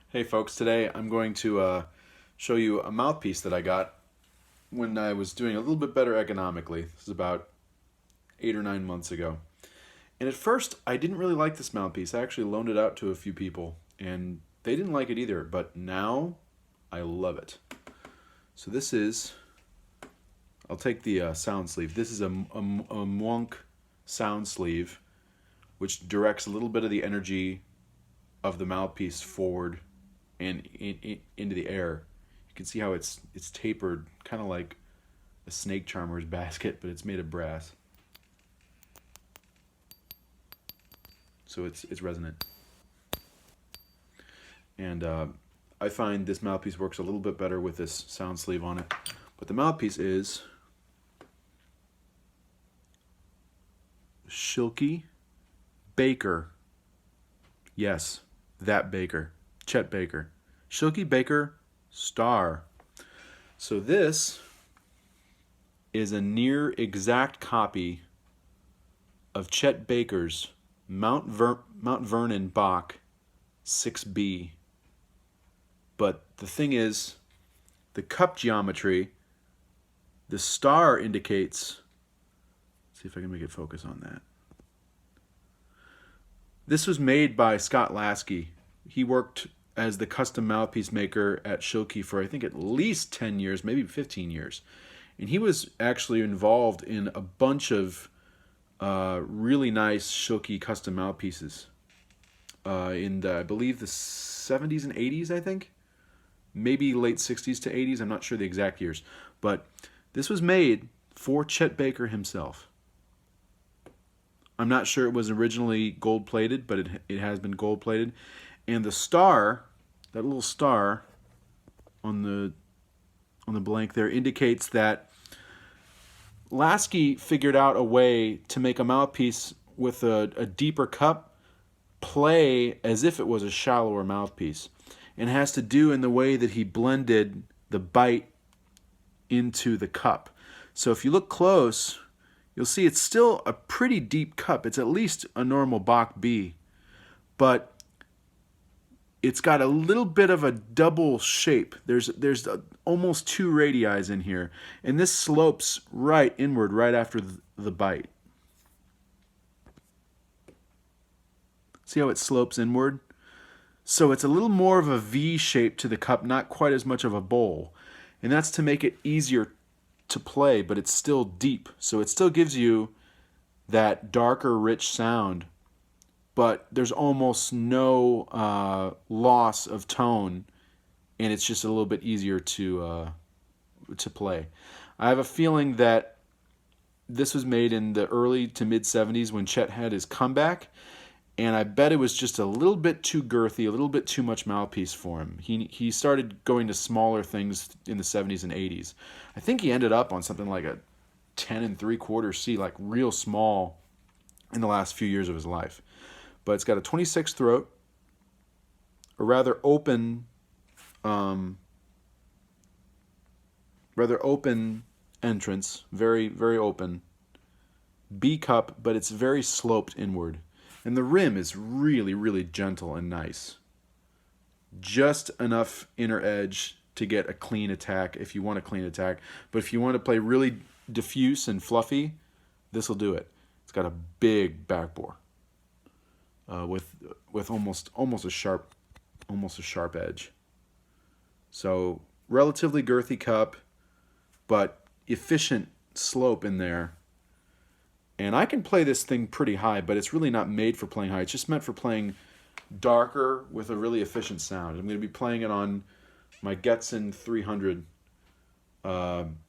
Hey folks, today I'm going to show you a mouthpiece that I got when I was doing a little bit better economically. This is about 8 or 9 months ago. And at first, I didn't really like this mouthpiece. I actually loaned it out to a few people, and they didn't like it either. But now, I love it. So this is, I'll take the sound sleeve. This is a Monk sound sleeve, which directs a little bit of the energy of the mouthpiece forward and into the air. You can see how it's tapered, kind of like a snake charmer's basket, but it's made of brass. So it's resonant. And I find this mouthpiece works a little bit better with this sound sleeve on it. But the mouthpiece is Schilke Baker. Yes, that Baker. Chet Baker. Schilke Baker Star. So this is a near exact copy of Chet Baker's Mount Vernon Bach 6B. But the thing is, the cup geometry, the star indicates, let's see if I can make it focus on that. This was made by Scott Laskey. He worked as the custom mouthpiece maker at Schilke for I think at least 10 years, maybe 15 years. And he was actually involved in a bunch of really nice Schilke custom mouthpieces in I believe the 70s and 80s, I think. Maybe late 60s to 80s, I'm not sure the exact years. But this was made for Chet Baker himself. I'm not sure it was originally gold-plated, but it has been gold-plated. And the star, that little star on the blank there, indicates that Laskey figured out a way to make a mouthpiece with a deeper cup play as if it was a shallower mouthpiece. And it has to do in the way that he blended the bite into the cup. So if you look close, you'll see it's still a pretty deep cup. It's at least a normal Bach B, but it's got a little bit of a double shape. There's almost two radii in here, and this slopes right inward right after the bite. See how it slopes inward? So it's a little more of a V shape to the cup, not quite as much of a bowl. And that's to make it easier to play, but it's still deep. So it still gives you that darker, rich sound, but there's almost no loss of tone, and it's just a little bit easier to play. I have a feeling that this was made in the early to mid 70s when Chet had his comeback, and I bet it was just a little bit too girthy, a little bit too much mouthpiece for him. He started going to smaller things in the 70s and 80s. I think he ended up on something like a 10 3/4 C, like real small, in the last few years of his life. But it's got a 26 throat, a rather open entrance, very, very open. B cup, but it's very sloped inward. And the rim is really, really gentle and nice. Just enough inner edge to get a clean attack if you want a clean attack. But if you want to play really diffuse and fluffy, this will do it. It's got a big backbore with almost a sharp edge. So relatively girthy cup, but efficient slope in there. And I can play this thing pretty high, but it's really not made for playing high. It's just meant for playing darker with a really efficient sound. I'm going to be playing it on my Getson 300.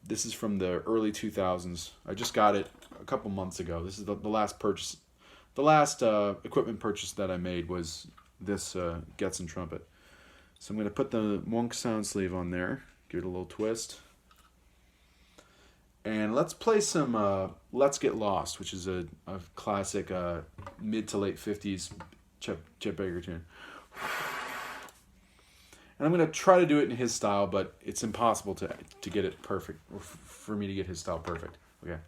This is from the early 2000s. I just got it a couple months ago. This is the last purchase. The last equipment purchase that I made was this Getson Trumpet. So I'm going to put the Monk sound sleeve on there, give it a little twist. And let's play some Let's Get Lost, which is a classic mid to late 50s Chet Baker tune. And I'm going to try to do it in his style, but it's impossible to get it perfect, or for me to get his style perfect. Okay.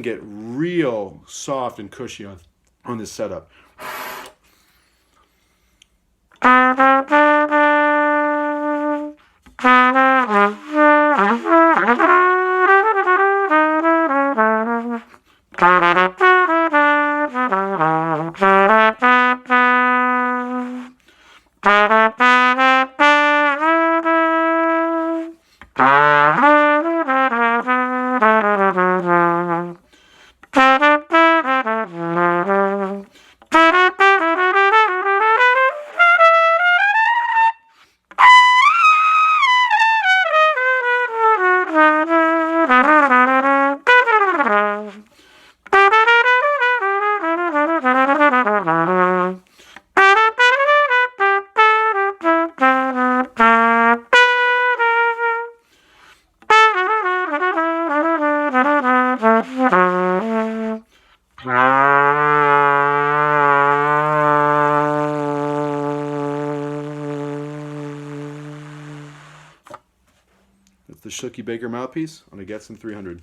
get real soft and cushy on this setup. That's the Schilke Baker mouthpiece on a Getson 300.